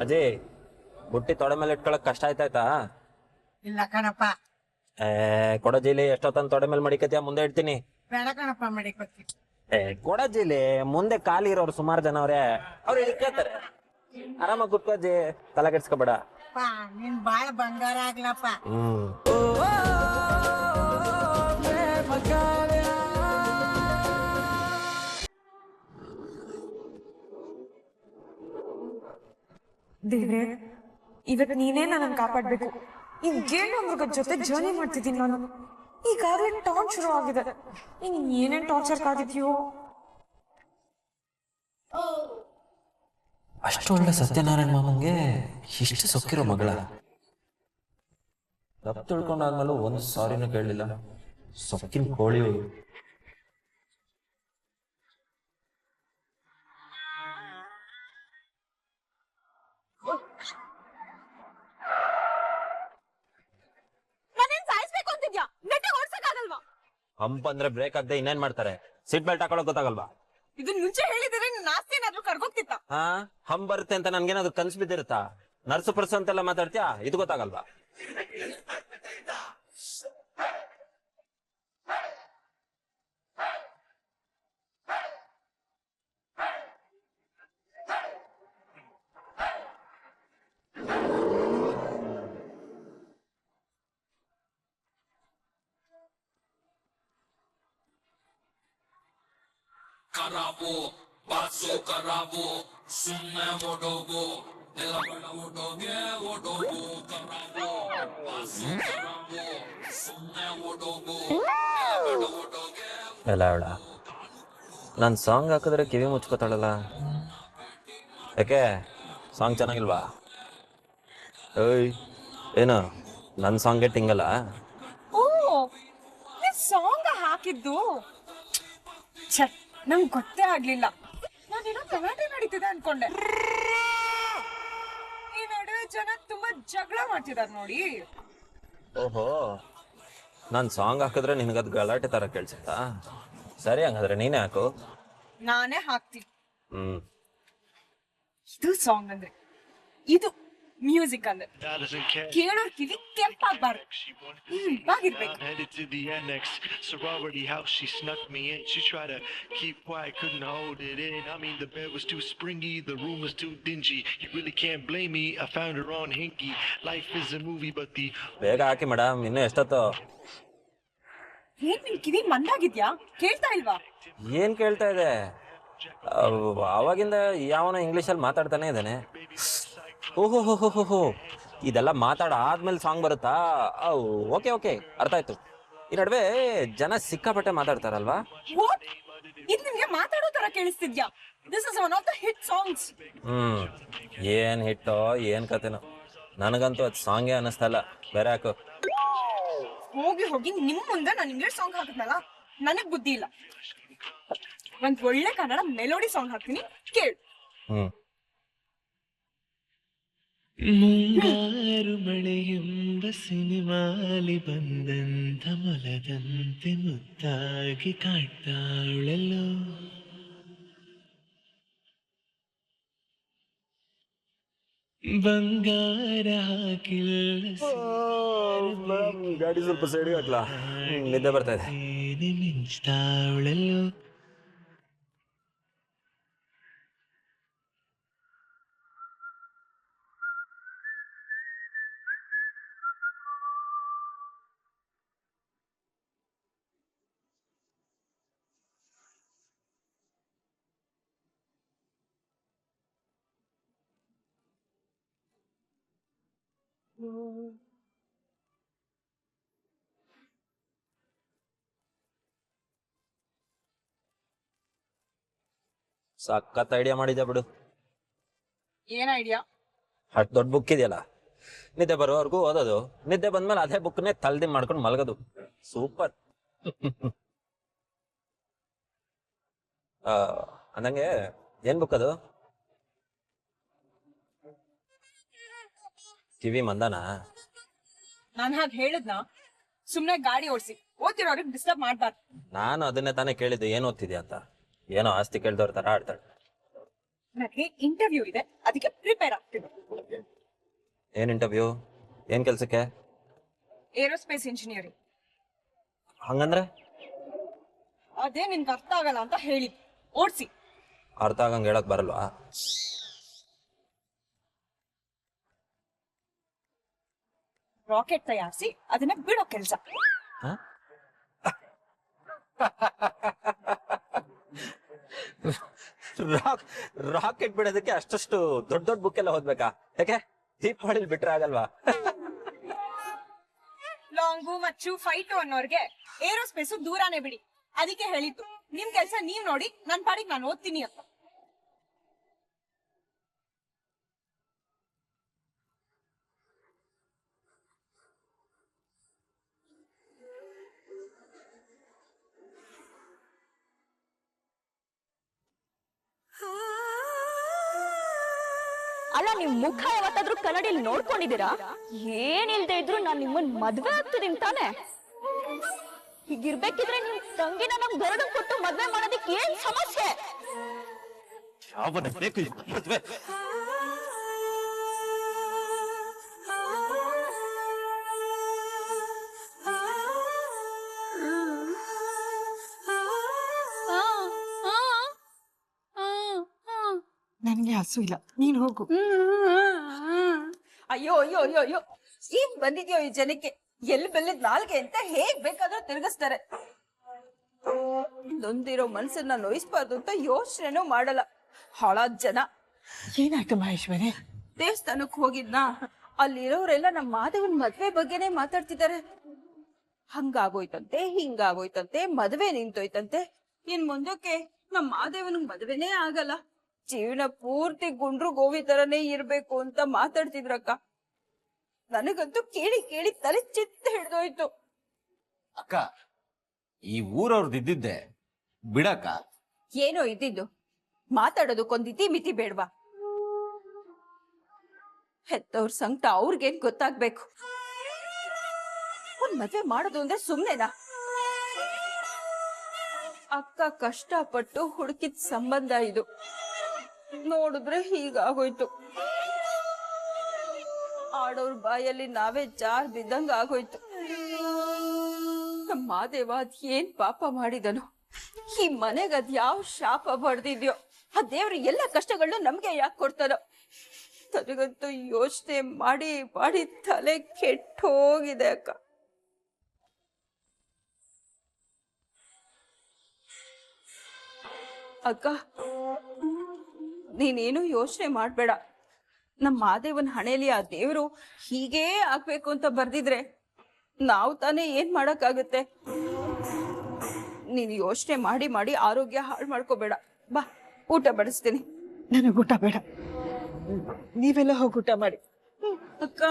ಅಜಯ್, ಬುಟ್ಟಿ ತೊಡೆ ಮೇಲೆ ಇಟ್ಕೊಳಕ್ ಕಷ್ಟ ಆಯ್ತಾಯ್ತಾ? ಇಲ್ಲ ಕಣಪ್ಪ. ಕೊಡಜಿಲಿ ಎಷ್ಟೊತ್ತಂತ ತೊಡೆ ಮೇಲೆ ಮಡಿಕತಿಯ, ಮುಂದೆ ಇಡ್ತೀನಿ. ಬೇಡ ಕಣಪ್ಪ, ಮಡಿಕೊತೀನಿ. ಕೊಡಜಿಲಿ ಮುಂದೆ ಖಾಲಿ ಇರೋರು ಸುಮಾರು ಜನ ಅವ್ರು ಇಟ್ಕೋತಾರೆ. ಆರಾಮಾಗಿ ಕುತ್ಕೋಜಿ, ತಲೆ ಕೆಡ್ಸ್ಕೊಬೇಡ. ನೀನ್ ಬಾಳ ಬಂಗಾರ ಆಗ್ಲಪ್ಪ. ದೇವ್ರೆ, ಇವತ್ತು ನೀನೇ ನನ್ನ ಕಾಪಾಡ್ಬೇಕು. ಇನ್ ಗೇಣು ಮೃಗದ ಜೊತೆ ಜರ್ನಿ ಮಾಡ್ತಿದ್ದೀನಿ ನಾನು. ಈಗಾಗಲೇ ಟಾರ್ಚ್ ಶುರು ಆಗಿದೆ. ಇನ್ ಏನೇನ್ ಟಾರ್ಚರ್ ಕಾದಿದ್ಯೋ. ಅಷ್ಟು ಒಳ್ಳೆ ಸತ್ಯನಾರಾಯಣ ಮಾಮಂಗೆ ಇಷ್ಟು ಸೊಕ್ಕಿರೋ ಮಗಳ. ತಪ್ಪು ತಿಳ್ಕೊಂಡಾದ್ಮೇಲೂ ಒಂದು ಸಾರಿನೂ ಕೇಳಲಿಲ್ಲ. ಸೊಕ್ಕಿನ ಕೋಳಿ. ಹಂಪ್ ಅಂದ್ರೆ ಬ್ರೇಕ್ ಆಗದೆ ಇನ್ನೇನ್ ಮಾಡ್ತಾರೆ? ಸೀಟ್ ಬೆಲ್ಟ್ ಹಾಕೊಳ್ಳೋಕ್ ಗೊತ್ತಾಗಲ್ವಾ? ಇದನ್ ಮುಂಚೆ ಹೇಳಿದ್ರೆ ನಾಸ್ತಿ ಏನಾದ್ರು ಕರ್ಗೋಗ್ತಿತ್ತ. ಹಂಪ್ ಬರುತ್ತೆ ಅಂತ ನನ್ಗೇನಾದ್ರು ಕನ್ಸು ಬಿದ್ದಿರುತ್ತಾ? ನರ್ಸು ಪರ್ಸು ಅಂತೆಲ್ಲ ಮಾತಾಡ್ತೀಯಾ? ಇದು ಗೊತ್ತಾಗಲ್ವಾ? करावो बासो करावो सुनने वोडोगो दिलबड़ा वोडोगे वोडोगो करावो बासो करावो सुनने वोडोगो दिलबड़ा वोडोगे. ಎಲ್ಲ ಅವಳ ನಾನು ಸಾಂಗ್ ಹಾಕಿದ್ರೆ ಕಿವಿ ಮುಚ್ಕೋತಾಳಲ್ಲ, ಯಾಕೆ? ಸಾಂಗ್ ಚೆನ್ನಾಗಿಲ್ವಾ? ಏಯ್, ಏನು ನನ್ನ ಸಾಂಗ್ಗೆ ಟಿಂಗಲ್ಲ? ಓ, ಸಾಂಗ್ ಹಾಕಿದ್ದು ನಂಗೆ ಗೊತ್ತೇ ಆಗ್ಲಿಲ್ಲ. ನಾನೇನೋ ಗಲಾಟೆ ನಡೀತಿದೆ ಅನ್ಕೊಂಡೆ. ಈ ನಡುವೆ ಜನ ತುಂಬಾ ಜಗಳ ಮಾಡ್ತಿದಾರ ನೋಡಿ. ಓಹೋ, ನಾನು ಸಾಂಗ್ ಹಾಕಿದ್ರೆ ನಿನಗದು ಗಲಾಟೆ ತರ ಕೇಳಿಸುತ್ತಾ? ಸರಿ, ಹಂಗಾದ್ರೆ ನೀನೇ ಹಾಕು. ನಾನೇ ಹಾಕ್ತೀನಿ. ಹ್ಮ್, ಇದು ಸಾಂಗ್ ಅಂದ್ರೆ, ಇದು ಮ್ಯೂಸಿಕ್ ಅಂದ್ರೆ ಕೇಳೋರ್ ಕಿವಿ ಕೆಂಪಾಗ್ಬಾರ್ದು, ಬಾಗಿರ್ಬೇಕು. Headed to the annex sorority house, she snuck me in. She tried to keep quiet, couldn't hold it in. I mean, the bed was too springy, the room was too dingy. You really can't blame me, I found her on Hinky. Life is a movie, but the ಬೇಗ ಹಾಕಿ madam, ಇನ್ನೂ ಎಷ್ಟೊತ್ತು? ಏನ್ ನಿನ್ ಕಿವಿ ಮಂದಾಗಿದ್ಯಾ? ಕೇಳ್ತಾ ಇಲ್ವಾ? ಏನ್ ಕೇಳ್ತಾ ಇದೆ? ಅವಾಗಿಂದ ಯಾವನ ಇಂಗ್ಲೀಷಲ್ಲಿ ಮಾತಾಡ್ತಾನೆ ಇದ್ದಾನೆ. ಓಹೋ ಹೋ ಹೋ ಹೋ, ಇದೆಲ್ಲ ಮಾತಾಡಾದ್ಮೇಲೆ ಸಾಂಗ್ ಬರುತ್ತಾ? ಓಕೆ ಓಕೆ, ಅರ್ಥ ಆಯ್ತು. ಈ ನಡುವೆ ಜನ ಸಿಕ್ಕಾಪಟ್ಟೆ ಮಾತಾಡ್ತಾರಲ್ವಾ? ಇದು ನಿಮ್ಗೆ ಮಾತಾಡೋ ತರ ಕೇಳಿಸ್ತಿದ್ಯಾ? This is one of the hit songs. ಏನ್ ಹಿಟ್ಟೋ ಏನ್ ಕತೆನೋ, ನನಗಂತೂ ಅದು ಸಾಂಗೇ ಅನ್ನಿಸ್ತಾ ಇಲ್ಲ. ಬೇರೆ ಹಾಕು. ಹೋಗಿ ಹೋಗಿ ನಿಮ್ ಮುಂದೆ ನಾನು ಇಂಗ್ಲಿಷ್ ಸಾಂಗ್ ಹಾಕಿದ್ನಲ್ಲ, ನನಗ್ ಬುದ್ಧಿ ಇಲ್ಲ. ಒಂದ್ ಒಳ್ಳೆ ಕನ್ನಡ ಮೆಲೋಡಿ ಸಾಂಗ್ ಹಾಕ್ತೀನಿ, ಕೇಳು. ಮುಂಗಾರು ಮಳೆಯೆಂಬ ಸಿನಿಮಾಲಿ ಬಂದಂತ ಮೊಲದಂತೆ ಮುದ್ದಾಗಿ ಕಾಡ್ತಾಳೆಲ್ಲೋ. ಬಂಗಾರ ಹಾಕಿಲ್ಲ ಗಾಡಿ ಸ್ವಲ್ಪ ಸೈಡ್ ಹಾಕ್ಲಾ, ನಿದ್ದೆ ಬರ್ತಾ ಇದೆ. ಮಿಂಚ್ತಾಳೆಲ್ಲೋ. ಸಖತ್ ಐಡಿಯಾ ಮಾಡಿದ್ಯಾ ಬಿಡು. ಏನ್ ಐಡಿಯಾ? ಅಷ್ಟು ದೊಡ್ಡ ಬುಕ್ ಇದೆಯಲ್ಲ, ನಿದ್ದೆ ಬರೋವರೆಗೂ ಓದೋದು, ನಿದ್ದೆ ಬಂದ್ಮೇಲೆ ಅದೇ ಬುಕ್ನೇ ತಲೆದಿ ಮಾಡ್ಕೊಂಡು ಮಲಗೋದು. ಸೂಪರ್. ಅಂದಂಗೆ ಏನ್ ಬುಕ್ ಅದು? ಕಿವಿ ಮಂದನಾ? ನಾನ್ ಹಾಗೆ ಹೇಳಿದ್ನಾ? ಸುಮ್ನೆ ಗಾಡಿ ಓಡಿಸಿ ಓದ್ತಿರೋರಿಗೆ ಡಿಸ್ಟರ್ಬ್ ಮಾಡ್ಬಾರ್ದು. ನಾನು ಅದನ್ನೇ ತಾನೇ ಕೇಳಿದ್ದು, ಏನ್ ಓದ್ತಿದ್ಯಾ ಅಂತ. ಏನೋ ಆಸ್ತಿ ಕೇಳ್ದವ್ರ ತರ ಆಡ್ತಾಳೆ. ನನಗೆ ಇಂಟರ್ವ್ಯೂ ಇದೆ, ಅದಕ್ಕೆ ಪ್ರಿಪೇರ್ ಆಗ್ತಿದ್ದೆ. ಏನ್ ಇಂಟರ್ವ್ಯೂ? ಏನ್ ಕೆಲ್ಸಕ್ಕೆ? Aerospace engineering. ಹಂಗಂದ್ರೆ ಅದೇ ನಿನ್ಗೆ ಅರ್ಥ ಆಗಲ್ಲ ಅಂತ ಹೇಳಿ ಓಡ್ಸಿ. ಅರ್ಥ ಆಗಂಗೆ ಹೇಳಕ್ ಬರಲ್ವಾ? ರಾಕೆಟ್ ತಯಾರಿಸಿ ಅದನ್ನ ಬಿಡೋ ಕೆಲ್ಸ. ರಾಕೆಟ್ ಬಿಡೋದಕ್ಕೆ ಅಷ್ಟಷ್ಟು ದೊಡ್ಡ ದೊಡ್ಡ ಬುಕ್ ಎಲ್ಲ ಓದ್ಬೇಕಾ? ಯಾಕೆ ದೀಪಾವಳಿಲಿ ಬಿಟ್ರೆ ಆಗಲ್ವಾ? ಲಾಂಗು ಮಚ್ಚು ಫೈಟು ಅನ್ನೋರ್ಗೆ ಏರೋಸ್ಪೇಸು ದೂರಾನೇ ಬಿಡಿ. ಅದಕ್ಕೆ ಹೇಳಿದ್ದು ನಿಮ್ ಕೆಲ್ಸ ನೀವ್ ನೋಡಿ, ನನ್ ಪಾಡಿಗೆ ನಾನು ಓದ್ತೀನಿ ಅಂತ. ಅಲ್ಲ, ನಿಮ್ ಮುಖ ಯಾವತ್ತಾದ್ರೂ ಕನ್ನಡಿಯಲ್ಲಿ ನೋಡ್ಕೊಂಡಿದ್ದೀರಾ? ಏನಿಲ್ದೆ ಇದ್ರು ನಾನ್ ನಿಮ್ಮನ್ ಮದ್ವೆ ಆಗ್ತಿದೀನಿ ತಾನೆ. ಹೀಗಿರ್ಬೇಕಿದ್ರೆ ನಿಮ್ ತಂಗಿನ ನಮ್ ಗರಡು ಕೊಟ್ಟು ಮದ್ವೆ ಮಾಡೋದಕ್ಕೆ ಏನ್ ಸಮಸ್ಯೆ? ಯಾವನ ಬೇಕು ಈ ಮದ್ವೆ? ನನ್ಗೆ ಹಸು ಇಲ್ಲ, ನೀನ್ ಹೋಗು. ಅಯ್ಯೋ ಅಯ್ಯೋ ಅಯ್ಯೋ ಅಯ್ಯೋ, ಈಗ ಬಂದಿದ್ಯೋ ಈ ಜನಕ್ಕೆ ಎಲ್ಲಿ ಬೆಲ್ಲದ್ ನಾಲ್ಗೆ ಅಂತ ಹೇಗ್ ಬೇಕಾದ್ರೂ ತಿರುಗಿಸ್ತಾರೆ. ನೊಂದಿರೋ ಮನ್ಸನ್ನ ನೋಯಿಸ್ಬಾರ್ದು ಅಂತ ಯೋಚನೆನೂ ಮಾಡಲ್ಲ ಹಾಳಾದ್ ಜನ. ಏನಾಯ್ತು ಮಹೇಶ್ವರಿ? ದೇವಸ್ಥಾನಕ್ ಹೋಗಿದ್ನಾ, ಅಲ್ಲಿರೋರೆಲ್ಲ ನಮ್ಮ ಮಾಧವನ್ ಮದ್ವೆ ಬಗ್ಗೆನೇ ಮಾತಾಡ್ತಿದ್ದಾರೆ. ಹಂಗಾಗೋಯ್ತಂತೆ, ಹಿಂಗಾಗೋಯ್ತಂತೆ, ಮದ್ವೆ ನಿಂತೋಯ್ತಂತೆ. ಇನ್ ಮುಂದಕ್ಕೆ ನಮ್ಮ ಮಾದೇವನಿಗೆ ಮದ್ವೆನೇ ಆಗಲ್ಲ, ಜೀವನ ಪೂರ್ತಿ ಗುಂಡ್ರು ಗೋವಿ ತರನೇ ಇರ್ಬೇಕು ಅಂತ ಮಾತಾಡ್ತಿದ್ರಕ್ಕ. ನನಗಂತೂ ಕೇಳಿ ಕೇಳಿ ತಲೆ ಚಿತ್ತ ಹಿಡ್ದೋಯ್ತು. ಅಕ್ಕ, ಈ ಊರವ್ರದ್ದು ಇದ್ದಿದ್ದೆ ಬಿಡಕ್ಕ. ಏನೋ ಇದ್ದಿದ್ದು, ಮಾತಾಡೋದಕ್ಕೊಂದ್ ಇತಿ ಮಿತಿ ಬೇಡ್ವಾ? ಹೆತ್ತವ್ರ ಸಂಕಟ ಅವ್ರಿಗೇನ್ ಗೊತ್ತಾಗ್ಬೇಕು? ಒಂದ್ ಮದ್ವೆ ಮಾಡೋದು ಅಂದ್ರೆ ಸುಮ್ನೆನಾ? ಅಕ್ಕ ಕಷ್ಟಪಟ್ಟು ಹುಡುಕಿದ ಸಂಬಂಧ ಇದು, ನೋಡಿದ್ರೆ ಹೀಗಾಗೋಯ್ತು. ಆಡೋರ್ ಬಾಯಲ್ಲಿ ನಾವೇ ಜಾರ್ ಬಿದ್ದಂಗ ಆಗೋಯ್ತು. ನಮ್ಮ ಮಾದೇವ ಅದ್ ಏನ್ ಪಾಪ ಮಾಡಿದನು, ಈ ಮನೆಗ್ ಅದ್ ಯಾವ ಶಾಪ ಬಡ್ದಿದ್ಯೋ, ಆ ದೇವ್ರು ಎಲ್ಲ ಕಷ್ಟಗಳನ್ನ ನಮ್ಗೆ ಯಾಕೆ ಕೊಡ್ತಾರೋ? ನನಗಂತೂ ಯೋಚನೆ ಮಾಡಿ ಮಾಡಿ ತಲೆ ಕೆಟ್ಟೋಗಿದೆ ಅಕ್ಕ. ಅಕ್ಕ, ನೀನೇನು ಯೋಚನೆ ಮಾಡ್ಬೇಡ. ನಮ್ಮ ಮಾದೇವನ್ ಹಣೆಯಲ್ಲಿ ಆ ದೇವ್ರು ಹೀಗೇ ಆಗ್ಬೇಕು ಅಂತ ಬರ್ದಿದ್ರೆ ನಾವು ತಾನೇ ಏನ್ ಮಾಡಕ್ಕಾಗುತ್ತೆ? ನೀನು ಯೋಚನೆ ಮಾಡಿ ಮಾಡಿ ಆರೋಗ್ಯ ಹಾಳು ಮಾಡ್ಕೋಬೇಡ. ಬಾ, ಊಟ ಬಡಿಸ್ತೀನಿ. ನನಗ್ ಊಟ ಬೇಡ, ನೀವೆಲ್ಲ ಹೋಗಿ ಊಟ ಮಾಡಿ. ಅಕ್ಕ,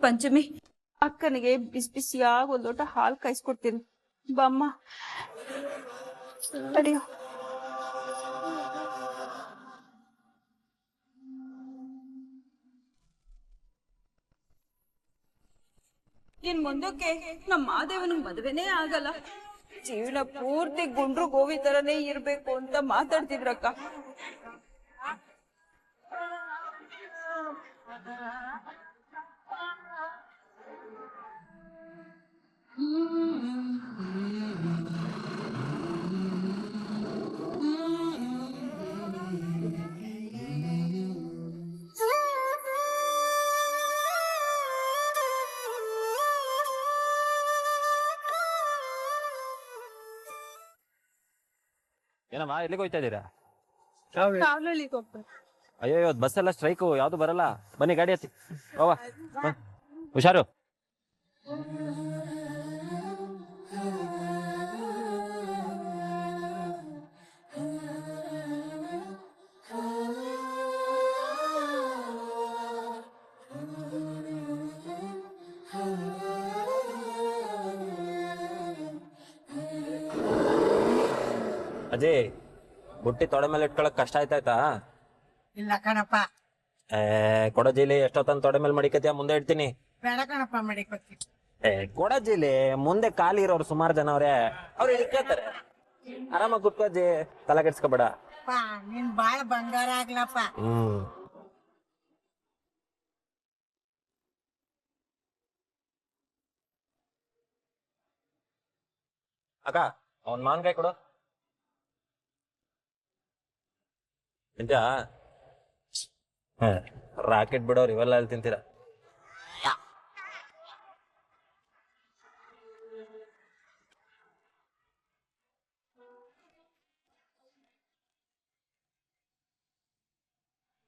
ಪಂಚಮಿ, ಅಕ್ಕನಿಗೆ ಬಿಸಿ ಬಿಸಿಯಾಗಿ ಒಂದ್ ಲೋಟ ಹಾಲು ಕಾಯಿಸ್ಕೊಡ್ತೀನಿ. ಬಾಮ್ಮ. ತಡಿಯೋ. ಇನ್ ಮುಂದಕ್ಕೆ ನಮ್ಮ ಮಾದೇವನಿಗೆ ಮದ್ವೆನೇ ಆಗಲ್ಲ, ಜೀವನ ಪೂರ್ತಿ ಗುಂಡ್ರು ಗೋವಿ ತರನೇ ಇರ್ಬೇಕು ಅಂತ ಮಾತಾಡ್ತಿದ್ರಕ್ಕ. ಏನಮ್ಮ ಎಲ್ಲಿಗೆ ಹೋಯ್ತಾ ಇದ್ದೀರಾ? ಕಾವಲಳ್ಳಿಗೆ ಹೋಗ್ಬೇಕು. ಅಯ್ಯೋ, ಇವತ್ತು ಬಸ್ ಎಲ್ಲ ಸ್ಟ್ರೈಕು, ಯಾವ್ದು ಬರಲ್ಲ. ಬನ್ನಿ ಗಾಡಿ ಹತ್ತಿ ಹೋವಾ. ಹುಷಾರು. ಅಜಯ್, ಬುಟ್ಟಿ ತೊಡೆ ಮೇಲೆ ಇಟ್ಕೊಳಕ್ ಕಷ್ಟ ಆಯ್ತಾಯ್ತಾ? ಇಲ್ಲ ಕಣಪ್ಪ. ಕೊಡಜಿಲಿ ಎಷ್ಟೊತ್ತನ ತೊಡೆ ಮೇಲೆ ಮಡಿಕತಿಯ, ಮುಂದೆ ಇಡ್ತೀನಿ. ಬೇಡ ಕಣಪ್ಪ, ಮಡಿಕೊತ್ತಿ. ಕೊಡಜಿಲಿ ಮುಂದೆ ಖಾಲಿ ಇರೋರು ಸುಮಾರು ಜನ ಅವ್ರೆ, ಅವ್ರು ಇಳ್ಕೇತಾರೆ. ಆರಾಮಾಗಿ ಕುತ್ಕೋಜಿ, ತಲೆ ಕೆಡ್ಸ್ಕೊಬೇಡ. ನೀನ್ ಬಾಳ ಬಂಗಾರ ಆಗ್ಲಪ್ಪ. ಅಕ್ಕ ಅವನ್ ಮಾನ್ಕಾಯಿ ಕೊಡು. ತಿಂತ್ಯಾ? ರಾಕೆಟ್ ಬಿಡೋರು ಇವೆಲ್ಲ ಅಲ್ಲಿ ತಿಂತೀರ.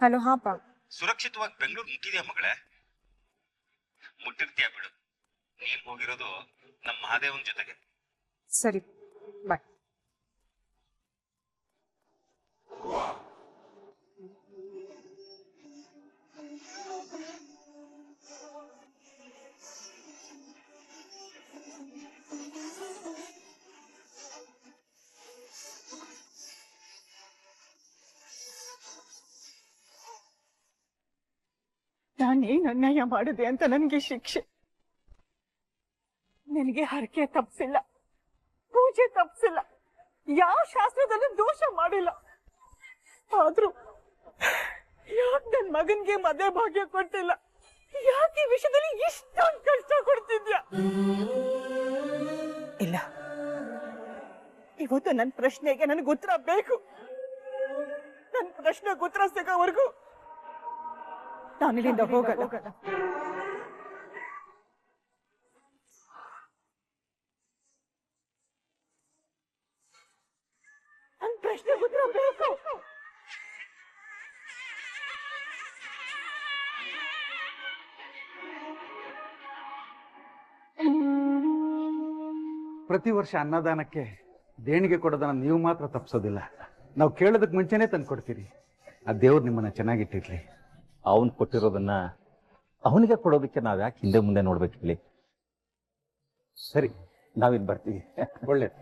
ಹಲೋ, ಹಾಪ. ಸುರಕ್ಷಿತವಾಗಿ ಬೆಂಗಳೂರು ಮುಟ್ಟಿದ್ಯಾ ಮಗಳೇ? ಮುಟ್ಟಿರ್ತೀಯ ಬಿಡು. ನೀನ್ ಹೋಗಿರೋದು ನಮ್ಮ ಮಹಾದೇವನ್ ಜೊತೆಗೆ. ಸರಿ, ಬಾಯ್. ನಾನೇನು ಅನ್ಯಾಯ ಮಾಡಿದೆ ಅಂತ ನನಗೆ ಶಿಕ್ಷೆ? ನನಗೆ ಹರಕೆ ತಪ್ಪಿಸಿಲ್ಲ, ಪೂಜೆ ತಪ್ಪಿಸಿಲ್ಲ, ಯಾವ ಶಾಸ್ತ್ರದಲ್ಲೂ ದೋಷ ಮಾಡಿಲ್ಲ. ಆದ್ರೂ ಯಾಕೆ ನನ್ ಮಗನ್ಗೆ ಮದುವೆ ಭಾಗ್ಯ ಕೊಟ್ಟಿಲ್ಲ? ಯಾಕೆ ಈ ವಿಷಯದಲ್ಲಿ ಇಷ್ಟೊಂದು ಕಷ್ಟ ಕೊಡ್ತಿದ್ಯಾ? ಇಲ್ಲ, ಇವತ್ತು ನನ್ನ ಪ್ರಶ್ನೆಗೆ ನನಗೆ ಉತ್ತರ ಬೇಕು. ನನ್ನ ಪ್ರಶ್ನೆಗೆ ಉತ್ತರ ಸಿಗೋವರೆಗೂ ನಾನಿಲ್ಲಿಂದ ಹೋಗಲ್ಲ. ನನ್ನ ಪ್ರಶ್ನೆಗೆ ಉತ್ತರ ಬೇಕು. ಪ್ರತಿ ವರ್ಷ ಅನ್ನದಾನಕ್ಕೆ ದೇಣಿಗೆ ಕೊಡೋದನ್ನ ನೀವು ಮಾತ್ರ ತಪ್ಪಿಸೋದಿಲ್ಲ. ನಾವು ಕೇಳೋದಕ್ಕೆ ಮುಂಚೆನೆ ತಂದು ಕೊಡ್ತೀರಿ. ಆ ದೇವ್ರು ನಿಮ್ಮನ್ನ ಚೆನ್ನಾಗಿಟ್ಟಿರ್ಲಿ. ಅವನ್ ಕೊಟ್ಟಿರೋದನ್ನ ಅವನಿಗೆ ಕೊಡೋದಕ್ಕೆ ನಾವ್ ಯಾಕೆ ಹಿಂದೆ ಮುಂದೆ ನೋಡ್ಬೇಕಿರ್ಲಿ? ಸರಿ, ನಾವಿನ್ ಬರ್ತೀವಿ. ಒಳ್ಳೇದು.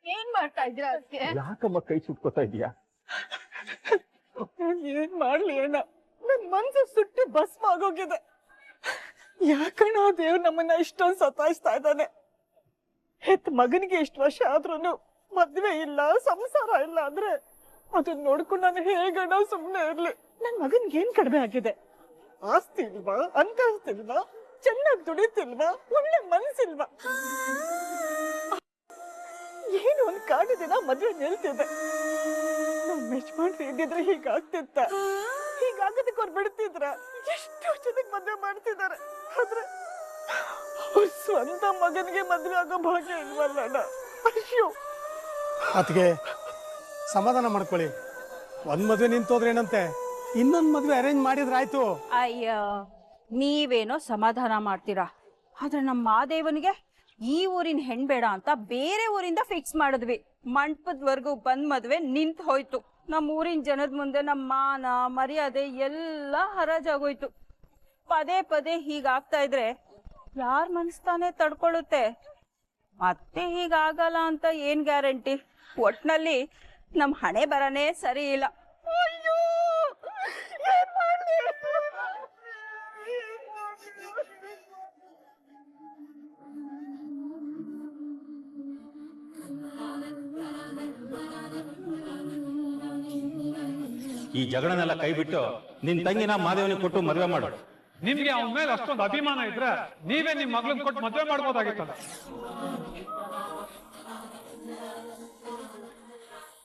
ಏನ್ ಮಾಡ್ತಾ ಇದ್ರ? ಯಾಕಮ್ಮ ಕೈ ಸುಟ್ಕೋತಾ ಇದೀಯಾ? ಏನ್ ಮಾಡ್ಲಿ ಅಣ್ಣ, ನನ್ ಮನ್ಸು ಸುಟ್ಟು ಭಸ್ಮ ಆಗೋಗಿದೆ. ಯಾಕಣ್ಣ ದೇವ್ರು ನಮ್ಮನ್ನ ಇಷ್ಟೊಂದು ಸತಾಯಿಸ್ತಾ ಇದ್ದಾನೆ? ಹೆತ್ ಮಗನಿಗೆ ಇಷ್ಟು ವರ್ಷ ಆದ್ರೂ ಮದ್ವೆ ಇಲ್ಲ, ಸಂಸಾರ ಇಲ್ಲ ಅಂದ್ರೆ ಅದನ್ನ ನೋಡ್ಕೊಂಡು ನಾನು ಹೇಗಣ್ಣ ಸುಮ್ನೆ ಇರ್ಲಿ? ನನ್ ಮಗನ್ಗೆ ಏನ್ ಕಡಿಮೆ ಆಗಿದೆ? ಆಸ್ತಿ ಇಲ್ವಾ, ಅಂತಸ್ತಿಲ್ವಾ, ಚೆನ್ನಾಗಿ ದುಡಿತಿಲ್ವಾ, ಒಳ್ಳೆ ಮನ್ಸಿಲ್ವಾ? ಏನು ಒಂದ್ ಕಾಡು ದಿನ ಮದ್ವೆ ನಿಲ್ತಿದೆ. ನಮ್ ಯಜಮಾನ್ರು ಇದ್ದಿದ್ರೆ ಹೀಗಾಗ್ತಿತ್ತ? ಹೀಗಾಗೋದಕ್ಕೆ ಅವ್ರು ಬಿಡ್ತಿದ್ರ? ಎಷ್ಟು ಜನಕ್ಕೆ ಮದ್ವೆ ಮಾಡ್ತಿದ್ದಾರೆ, ಆದ್ರೆ ಅವ್ರ ಸ್ವಂತ ಮಗನಿಗೆ ಮದ್ವೆ ಆಗೋ ಭಾಗ್ಯ ಇಲ್ವಲ್ಲ ಅಣ್ಣ. ಅಯ್ಯೋ, ಅದಕ್ಕೆ ಸಮಾಧಾನ ಮಾಡ್ಕೊಳ್ಳಿ. ಒಂದ್ ಮದ್ವೆ ನಿಂತೋದ್ರೆ ಏನಂತೆ, ಇನ್ನೊಂದ್ ಮದ್ವೆ ಅರೇಂಜ್ ಮಾಡಿದ್ರೆ ಆಯ್ತು. ಅಯ್ಯ, ನೀವೇನೋ ಸಮಾಧಾನ ಮಾಡ್ತೀರಾ, ಆದ್ರೆ ನಮ್ಮ ಮಾದೇವನಿಗೆ ಈ ಊರಿನ ಹೆಣ್ ಬೇಡ ಅಂತ ಬೇರೆ ಊರಿಂದ ಫಿಕ್ಸ್ ಮಾಡಿದ್ವಿ. ಮಂಟಪದವರೆಗೂ ಬಂದ್ ಮದ್ವೆ ನಿಂತ್ ಹೋಯ್ತು. ನಮ್ಮ ಊರಿನ ಜನದ ಮುಂದೆ ನಮ್ಮ ಮಾನ ಮರ್ಯಾದೆ ಎಲ್ಲ ಹರಾಜಾಗೋಯ್ತು. ಪದೇ ಪದೇ ಹೀಗಾಗ್ತಾ ಇದ್ರೆ ಯಾರ್ ಮನ್ಸ್ತಾನೆ ತಡ್ಕೊಳ್ಳುತ್ತೆ? ಮತ್ತೆ ಹೀಗಾಗಲ್ಲ ಅಂತ ಏನ್ ಗ್ಯಾರಂಟಿ? ಒಟ್ನಲ್ಲಿ ನಮ್ ಹಣೆ ಬರನೇ ಸರಿ ಇಲ್ಲ. ಅಯ್ಯೋ, ಏನ್ ಮಾಡ್ಲಿ? ಈ ಜಗಳನೆಲ್ಲ ಕೈ ಬಿಟ್ಟು ನಿನ್ ತಂಗಿನ ಮಾದೇವನಿಗೆ ಕೊಟ್ಟು ಮದುವೆ ಮಾಡು. ನಿಮ್ಗೆ ಅವನ ಮೇಲೆ ಅಷ್ಟೊಂದು ಅಭಿಮಾನ ಇದ್ರೆ ನೀವೇ ನಿಮ್ ಮಗಳನ್ನ ಕೊಟ್ಟು ಮದ್ವೆ ಮಾಡ್ಬೋದಾಗಿತ್ತಲ್ಲ.